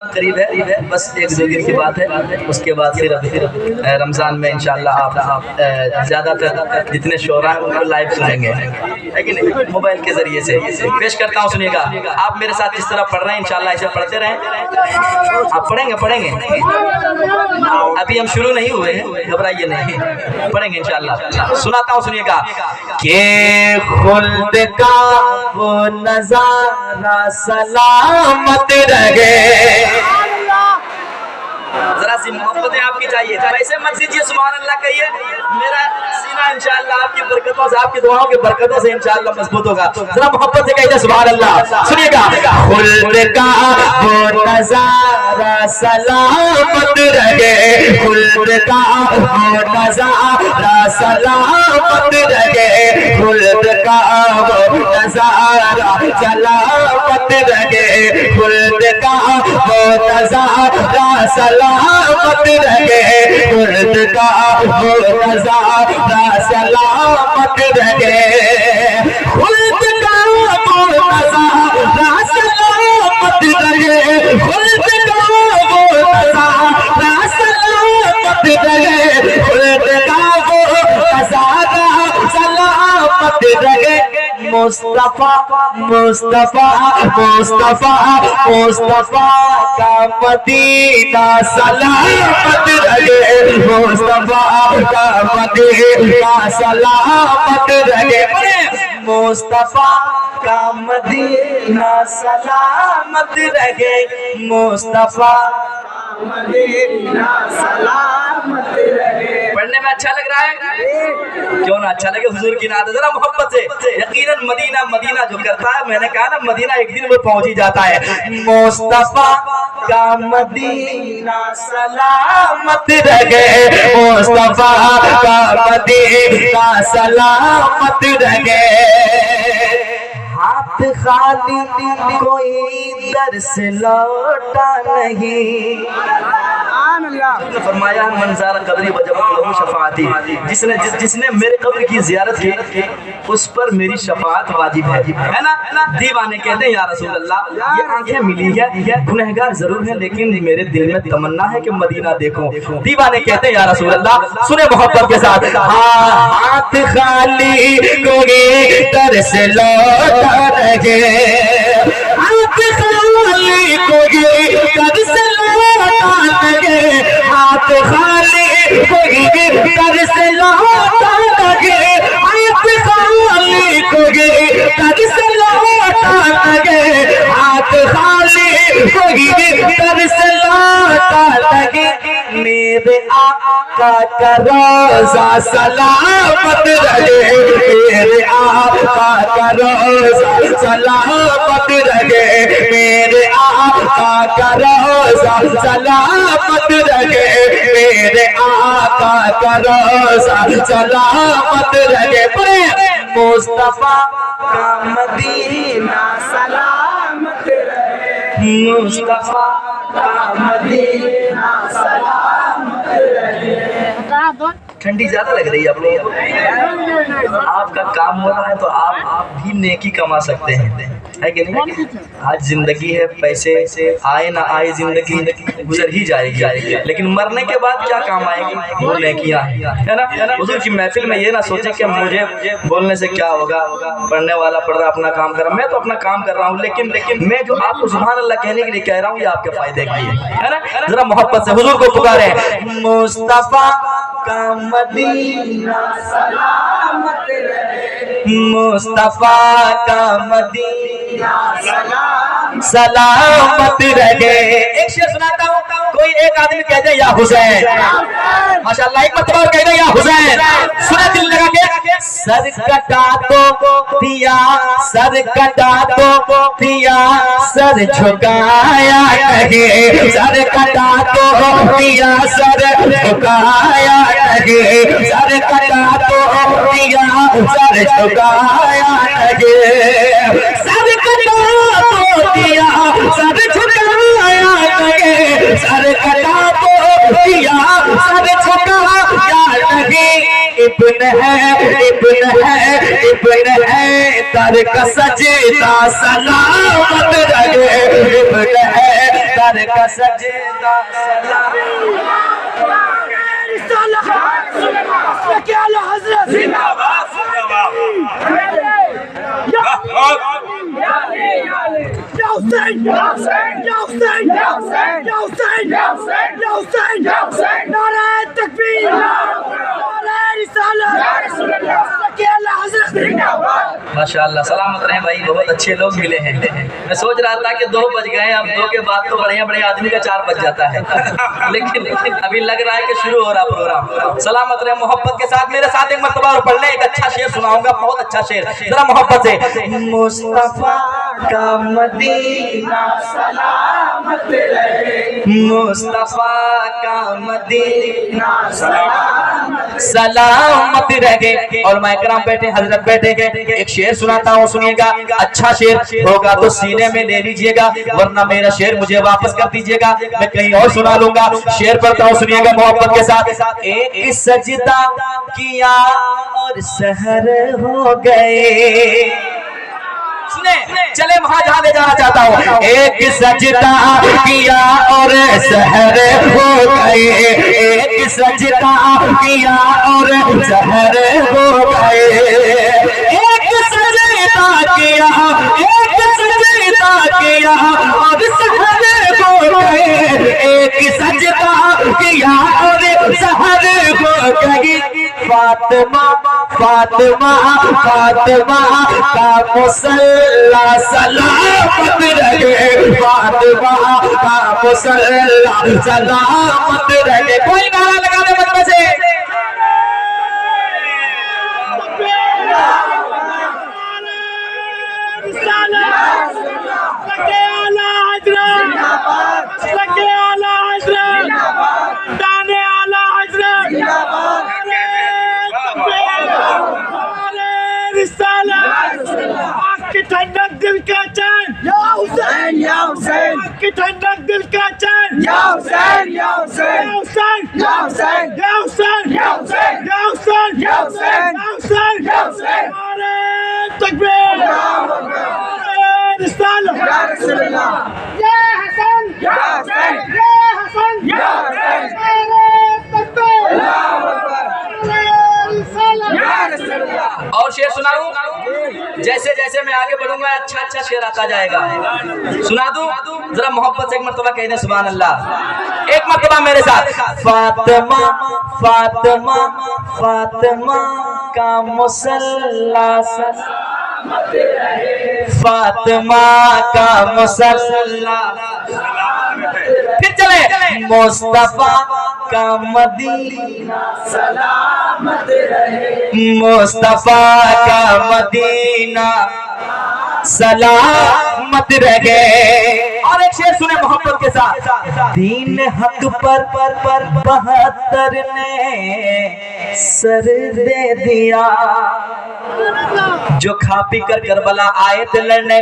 करीब है, बस 1-2 दिन की बात है। उसके बाद फिर रमज़ान में इंशाल्लाह आप ज़्यादातर जितने शोरा हैं उनको लाइव सुनेंगे, है कि नहीं, मोबाइल के ज़रिए से। पेश करता हूँ, सुनिएगा। आप मेरे साथ जिस तरह पढ़ रहे हैं इंशाल्लाह ऐसे पढ़ते रहें। आप पढ़ेंगे अभी हम शुरू नहीं हुए हैं, घबराइए नहीं, पढ़ेंगे इंशाल्लाह। सुनाता हूँ, सुनिएगा। के खुल्द का वो नज़ारा सलामत रहे। जरा सी मोहब्बतें आपकी चाहिए, वैसे मत दीजिए, सुभान अल्लाह कहिए। मेरा सीना इंशाअल्लाह आपकी बरकतों से, आपकी दुआओं की बरकतों से इंशाअल्लाह मजबूत होगा। जरा मोहब्बत से कहिए सुभान अल्लाह। सुनिएगा। खुल्द का वो नज़ारा सलामत रहे, खुल्द का वो नज़ारा सलामत रहे, खुल्द का वो नज़ारा सलामत रहे, खुल्द का वो नज़ारा सलामत रहे, खुल्द का वो नज़ारा सलामत रहे, खुल्द का वो नज़ारा सलामत रहे, खुल्द का वो नज़ारा सलामत रहे, खुल्द का वो नज़ारा सलामत रहे। मुस्तफा मुस्तफा मुस्तफा मुस्तफा का मदीना सलामत रहे, मुस्तफा का मदीना सलामत रहे, मुस्तफा का मदीना सलामत रहे, मुस्तफा मदीना सलामत रहे। पढ़ने में अच्छा लग रहा है? क्यों ना अच्छा लगे, हुजूर की नात जरा मोहब्बत से। यकीनन मदीना मदीना जो करता है, मैंने कहा ना मदीना एक दिन वो पहुंच ही जाता है। मुस्तफा का मदीना सलामत रहे, मुस्तफा का मदीना सलामत रहे। हाथ खाली कोई दर से लौटा नहीं। फरमाया मंज़ार कब्री वजबत लहू शफाअती, जिसने मेरे कब्र की ज़ियारत की उस पर मेरी शफाअत वाजिब है ना। दीवाने कहते हैं या रसूल अल्लाह, ये आंखें मिली है, गुनहगार जरूर है, लेकिन मेरे दिल में तमन्ना है कि मदीना देखूं। दीवाने कहते हैं या रसूल अल्लाह, सुने मोहब्बत के साथ। हाथ खाली कोई दर से लौटा रहे, हाथ खाली कोई दर से लौटा रहे, हाथ खाली कोई दर से लौटा रहे, हाथ खाली कोई दर से लौटा रहे, हाथ खाली कोई दर से लौटा रहे। मेरे आका का रोज़ा सलामत रहे, मेरे आका का रोज़ा सलामत रहे, मेरे आका का रोज़ा सलामत रहे, मेरे आका का रोज़ा सलामत रहे। मुस्तफा का मदीना सलामत रहे, मुस्तफा का मदीना सलामत रहे। ठंडी ज्यादा लग रही है आप लोगों को, आपका काम हो रहा है तो आप भी नेकी कमा सकते हैं, है कि नहीं। आज जिंदगी है, पैसे आए ना आए जिंदगी गुजर ही जाएगी, लेकिन मरने के बाद क्या काम आएगी, वो नेकियां, है ना। हुजूर की महफिल में ये ना सोचे कि मुझे बोलने से क्या होगा, पढ़ने वाला पढ़ रहा अपना काम कर रहा, मैं तो अपना काम कर रहा हूँ, लेकिन मैं जो आपको सुभान अल्लाह कहने के लिए कह रहा हूँ ये आपके फायदे के लिए, है ना। जरा मोहब्बत से हुजूर को पुकारे। मुस्तफा का मदीना सलामत रहे, मुस्तफा का मदीना सलामत रहे। एक शेर सुनाता हूँ, कोई एक आदमी कह दे या हुसैन, माशाअल्लाह, एक मत और कह दे या हुसैन, सुना दिल लगा के। सर कटा तो दिया, सर कटा तो दिया, सर झुकाया कहे, सर कटा तो दिया, सर झुकाया कहे, सर कटा तो दिया, सर झुकाया कहे, सर कटा तो दिया, सर झुकाया कहे, सर कटा तो दिया, सर झुकाया कहे। इब्न है, इब्न है, इब्न है, तर का सजदा सलामत रहे, इब्न है सर का सजदा सलाम हज़रत जिंदाबाद जिंदाबाद या हुसैन या हुसैन या हुसैन या हुसैन या हुसैन या हुसैन या हुसैन या हुसैन नारे तकबीर नारे रिसालत या रसूल अल्लाह हज़रत जिंदाबाद। माशाअल्लाह सलामत रहे भाई, बहुत अच्छे लोग मिले हैं। मैं सोच रहा था कि 2 बज गए, अब 2 के बाद तो बढ़िया बढ़िया आदमी का 4 बज जाता है लेकिन अभी लग रहा है कि शुरू हो रहा प्रोग्राम। सलामत रहे, मोहब्बत के साथ मेरे साथ एक मर्तबा और पढ़ ले, एक अच्छा शेर सुनाऊंगा, बहुत अच्छा शेर, जरा मोहब्बत से। मुस्तफा का मदीना सलामत रहे, मुस्तफा का मदीना सलामत रहे। और मैं करम बैठे, हजरत बैठे के एक शेर सुनाता हूँ, सुनिएगा। अच्छा शेर होगा तो सीने में ले लीजिएगा, वरना मेरा शेर मुझे वापस कर दीजिएगा, मैं कहीं और सुना लूंगा। शेर पढ़ता हूँ, सुनिएगा मोहब्बत के साथ। एक सजदा किया और सहर हो गए, सुने चले वहां जहां ले जाना चाहता हूँ। एक सजदा किया और सहर हो गए, एक सजदा किया और सहर हो गए, एक सजदा किया, एक सजदा किया और सहर हो गए, एक सजदा किया और सहर हो गई। फातिमा फातिमा फातिमा का मुसल्ला सलामत रहे, फातिमा का मुसल्ला सलामत रहे। कोई नारा लगा दे मत बचे। ठंडक दिल का चैन या हुसैन या हुसैन, की ठंडक दिल का चैन या हुसैन या हुसैन या हुसैन या हुसैन या हुसैन या हुसैन या हुसैन या हुसैन या हुसैन या हुसैन। नारे तकबीर नारे रिसालत या रसूल अल्लाह या हसन या हुसैन या हसन या हुसैन। नारे तकबीर अल्लाहू अकबर नारे रिसालत या रसूल अल्लाह। और शेर सुनाऊं, जैसे जैसे मैं आगे बढ़ूंगा अच्छा अच्छा शेर आता जाएगा। सुना दूं, जरा मोहब्बत से एक मर्तबा कह दे सुभान अल्लाह, एक मर्तबा मेरे साथ। फातिमा फातिमा फातिमा का मुसल्ला सलामत रहे, फातिमा का मुसल्ला। फिर चले, मुस्तफा का मदीना सलामत रहे, मुस्तफा का मदीना सलामत रहे। और एक शेर सुने मोहब्बत के साथ। दीन हक पर 72 ने सर दे दिया, जो खा पी कर करबला आए थे लड़ने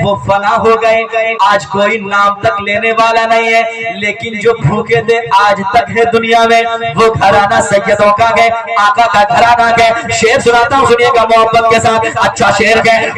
वो फना हो गए, आज कोई नाम तक लेने वाला नहीं है, लेकिन जो भूखे थे आज तक है दुनिया में, वो घराना सैयदों का गए, आका का घराना गए। शेर सुनाता हूँ, सुनिएगा मोहब्बत के साथ, अच्छा शेर गए।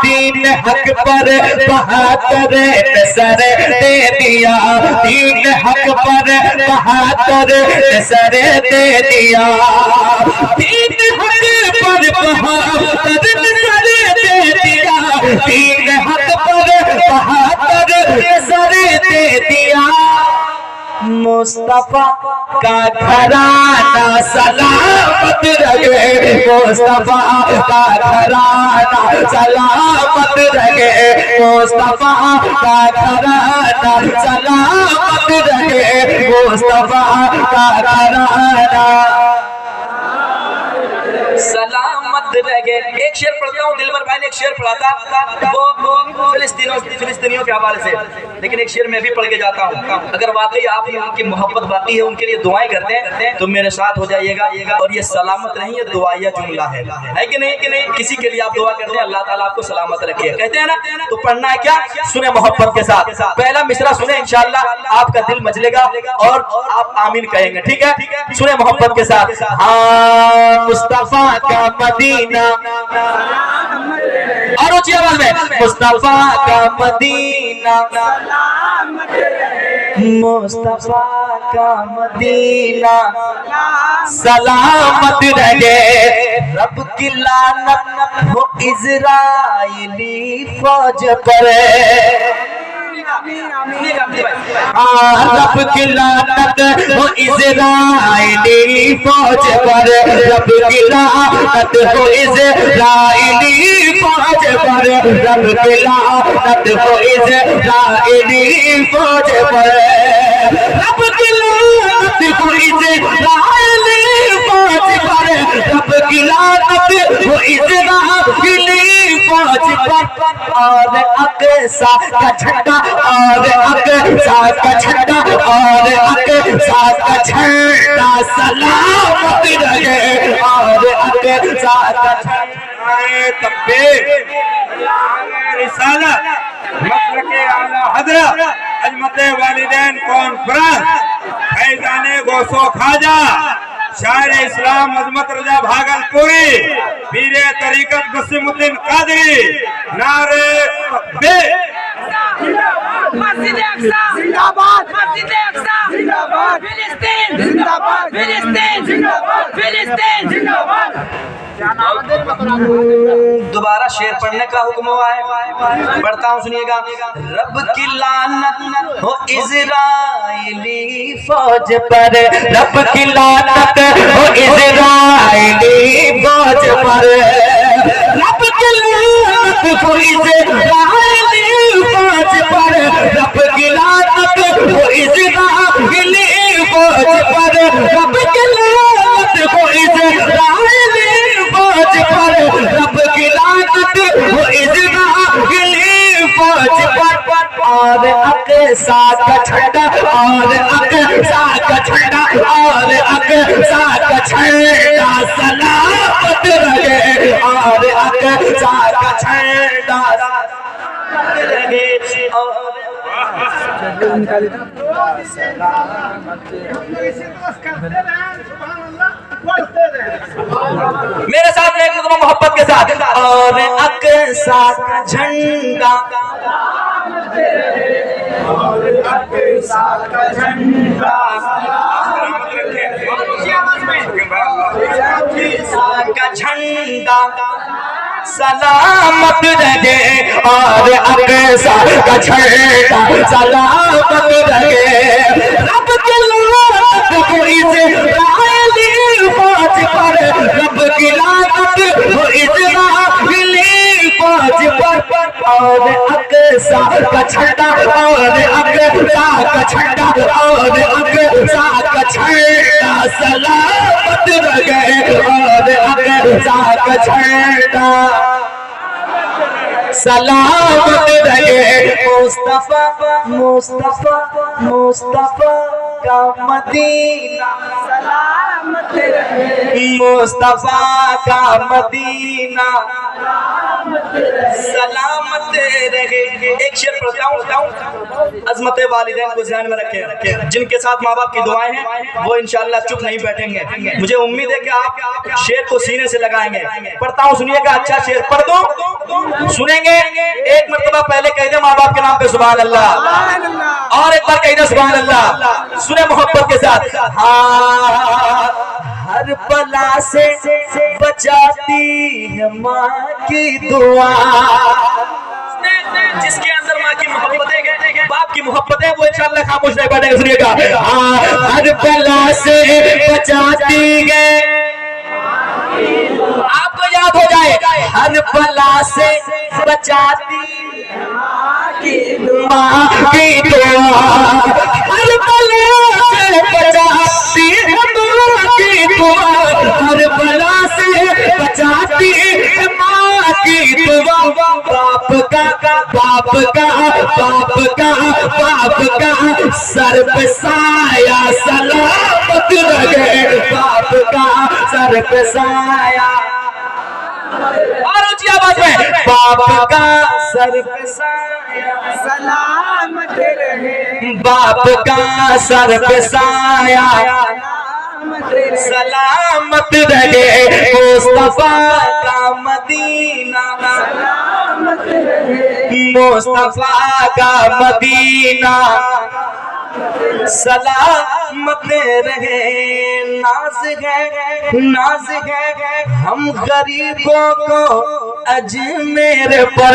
दीन हक पर 72 ने सर दे दिया, दीन हक पर 72 ने सर दे दिया, दीन हक पर 72 ने सर दे दिया, दीन हक पर 72 ने सर दे दिया। मुस्तफा का घराना सलामत रहे, मुस्तफा का घराना सलामत रहे, मुस्तफा का घराना सलामत रहे, मुस्तफा का घराना सलामत रहे। एक शेर पढ़ता हूँ, दिलबर भाई ने एक शेर पढ़ा था, वो फिलिस्तीनियों के हवाले से, लेकिन एक शेर मैं भी पढ़ के जाता हूँ। अगर वाकई आप उनकी मोहब्बत बाकी है, उनके लिए दुआएं करते हैं तो मेरे साथ हो जाइएगा। और ये सलामत नहीं, ये दुआया जुमला है कि नहीं? कि नहीं? किसी के लिए आप दुआ करते हैं, अल्लाह ताला आपको सलामत रखे, कहते हैं ना। तो पढ़ना है क्या, सुने मोहब्बत के साथ। पहला मिसरा सुने, इंशाअल्लाह आपका दिल मचलेगा और आप आमीन कहेंगे, ठीक है? सुने मोहब्बत के साथ। हाँ मुस्तफा का मदीना, और ऊंची आवाज में, मुस्तफा का मदीना मुस्तफा का मदीना सलामत रहे। रब की लानत हो इज़राइली फौज पर, रब की लानत हो इज़राइली फौज पर, रब की लानत हो इज़राइली फौज पर, रब की लानत हो इज़राइली फौज पर, रब की लानत हो इज़राइली फौज पर, रब की लानत हो इज़राइली फौज पर। और अक़सा का झंडा, और अक़सा का झंडा, और अक़सा का झंडा सलामत रहे, और अक़सा का झंडा तकबीर रिसालत मसलके आला हज़रत अजमत वालिदैन कॉन्फ्रेंस फैज़ाने गौसो खाजा शायर इस्लाम अजमत रजा भागलपुरी पीरे तरीकत वसीमुद्दीन कादरी नारे तकबीर। मस्जिद अक़सा जिंदाबाद, मस्जिद अक़सा जिंदाबाद, फिलिस्तीन जिंदाबाद, फिलिस्तीन जिंदाबाद, फिलिस्तीन जिंदाबाद। दोबारा शेर पढ़ने का हुक्म हुआ है, पढ़ता हूँ सुनिएगा। रब की लानत हो इज़राइली फौज पर, रब की लानत हो इज़राइली फौज पर, रब की लानत हो इज़राइली फौज पर, रब की लानत हो इज़राइली फौज पर, रब की लानत हो इज़राइली फौज पर, रब की लानत हो इज़राइली फौज पर। और अक़सा का झंडा, और अक़सा का झंडा, और अक़सा का झंडा सलामत रहे, और अक़सा का झंडा रहे। मेरे साथ एक मोहब्बत के साथ, और अक़सा का झंडा, और अक़सा का झंडा, अक़सा का झंडा सलामत रहे, और अक़सा का झंडा सलामत रहे। रब की लानत हो इज़राइली फौज पर, रब की लानत हो इज़राइली फौज पर। और अक़सा का झंडा, और अक़सा का झंडा, और अक़सा का झंडा सलामत रहे, और अक़सा का झंडा सलामत रहे। मुस्तफा मुस्तफा मुस्तफा का मदीना सलामत रहे, मुस्तफा का मदीना सलामत रहे। एक शेर पढ़ता हूँ, अजमत वालिदैन को ध्यान में रखें, जिनके साथ माँ बाप की दुआएं हैं वो इंशाअल्लाह चुप नहीं बैठेंगे। मुझे उम्मीद है कि आप शेर को सीने से लगाएंगे। पढ़ता हूँ सुनिएगा, अच्छा शेर पढ़ दो, सुनेंगे। एक मर्तबा पहले कह दे माँ बाप के नाम पे सुभान अल्लाह, और एक बार कह दे सुभान अल्लाह, सुने मोहब्बत के साथ। हाँ, हर बला से बचाती है माँ की दुआ, जिसके अंदर माँ की मोहब्बत है, बाप की मोहब्बत है, वो इंशाअल्लाह खामोश नहीं बैठेगा। सुनिएगा, हर बला से बचाती है, आपको याद हो जाए, हर बला से बचाती माँ की दुआ, हर बला से बचाती माँ की दुआ, हर बला से बचाती माँ की दुआ। बाप का बाप का बाप का बाप का सर पे साया सलामत रहे, बाप का सर पे साया, और ऊंची आवाज में, बाप का सर पे साया सलामत रहे, बाप का सर पे साया सलामत रहे। मुस्तफा का मदीना सलामत रहे, मुस्तफा का मदीना सलामत रहे, नाज है हम गरीबों को अजमेर पर।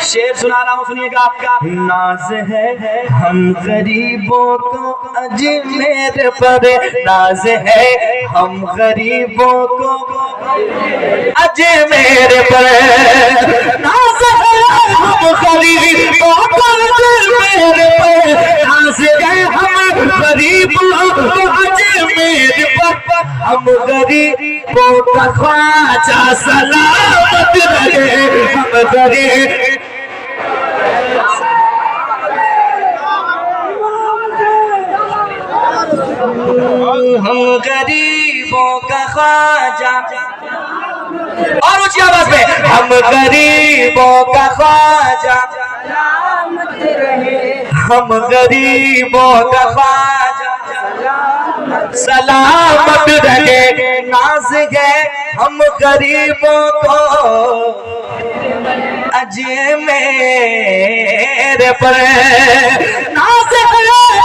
शेर सुना रहा हूँ, सुनिएगा। नाज है हम गरीबों को अजमेर पर, नाज है हम गरीबों को अजमेर पर, नाज है हम गरीबों को अजमेर पर, नाज है हम गरीबों को अजमेर पर, हम गरीबों का ख्वाजा सलामत रहे, हम गरीब हम गरीबों का ख्वाजा, और ऊंची आवाज में, हम गरीबों का ख्वाजा, हम गरीबों का ख्वाजा सलामत रहे, नाज है हम गरीबों को अजमेर पर, नाज है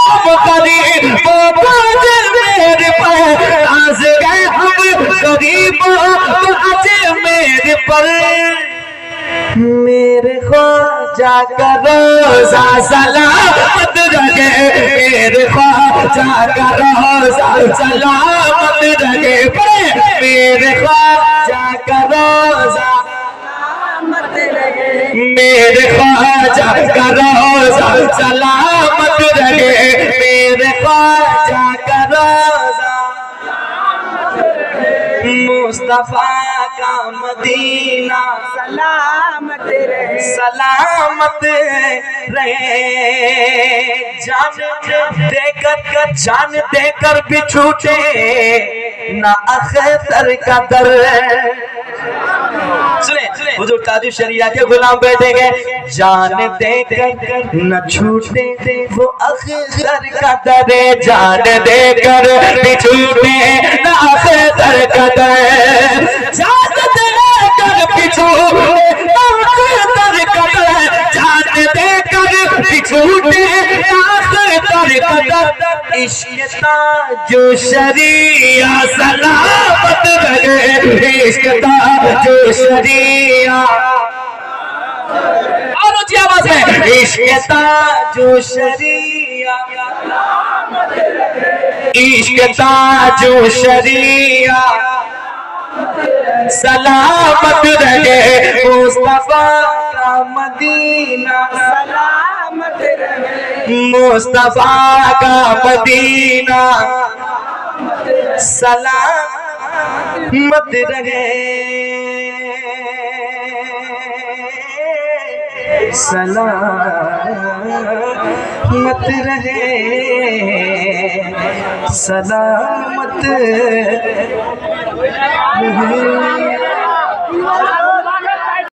हम गरीबों को अजमेर पर, नाज है हम गरीबों को अजमेर पर, मेरे ख्वाजा का रोज़ा सलामत रहे, मेरे ख्वाजा का रोज़ा सलामत रहे, मेरे ख्वाजा का रोज़ा मेरे ख्वाजा का रोज़ा सलामत रहे, मेरे ख्वाजा का रोज़ा मुस्तफा का मदीना सलामत रहे, सलामत रहे, जान देकर भी छूटे ना अख्तर का दर। सुने हुजूर ताजुल शरिया के गुलाम बैठेंगे, जान देकर न छूटे वो अख्तर का दर, जान देकर भी छूटे न अख्तर का दर, जान देकर भी छूटे अख्तर का दर, जान देकर भी छूटे अख्तर का दर, इश्क ताजो शरिया सलामत रहे, इश्क ताजो शरिया, और ऊंची आवाज में, इश्क ताजो शरिया, इश्क ताजो शरिया सलामत रहे, मुस्तफा का मदीना सलामत रहे, मुस्तफा का मदीना सलामत रहे, सलामत रहे, सलामत रहे।